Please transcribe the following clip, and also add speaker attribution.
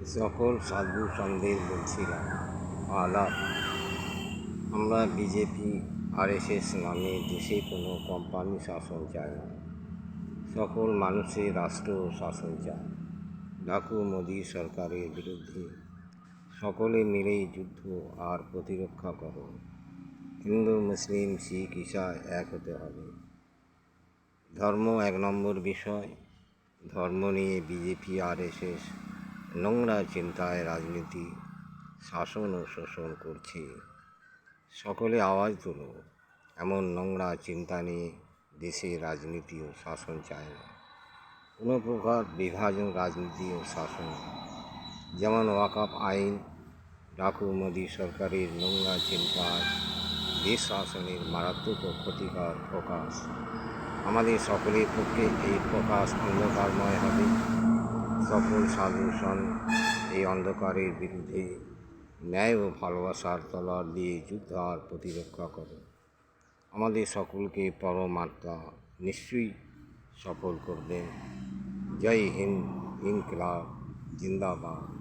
Speaker 1: সকল সাধু সন্দেহ বলছিলাম, আলাপ আমরা বিজেপি আরএসএস নামে দেশে কোনো কোম্পানি শাসন চায় না। সকল মানুষের রাষ্ট্র শাসন চায়। ডাকু মোদী সরকারের বিরুদ্ধে সকলে মিলেই যুদ্ধ আর প্রতিরক্ষা করো। হিন্দু মুসলিম শিখ ঈসাই এক হতে হবে। ধর্ম এক নম্বর বিষয়। ধর্ম নিয়ে বিজেপি আরএসএস নোংরা চিন্তায় রাজনীতি, শাসন ও শোষণ করছে। সকলে আওয়াজ তোলো, এমন নোংরা চিন্তা নিয়ে দেশে রাজনীতি ও শাসন চায় না। কোনো প্রকার বিভাজন রাজনীতি ও শাসন, যেমন ওয়াকফ আইন, ডাকু মোদী সরকারের নোংরা চিন্তায় দেশ শাসনের মারাত্মক ও ক্ষতিকর প্রকাশ। আমাদের সকলের পক্ষে এই প্রকাশ অন্ধকারময় হবে। সকল সাধু সন এই অন্ধকারের বিরুদ্ধে ন্যায় ও ভালোবাসার তলোয়ার দিয়ে যুদ্ধ আর প্রতিরক্ষা করে আমাদের সকলকে পরমাত্মা নিশ্চয়ই সফল করবেন। জয় হিন্দ, ইনকলাব জিন্দাবাদ।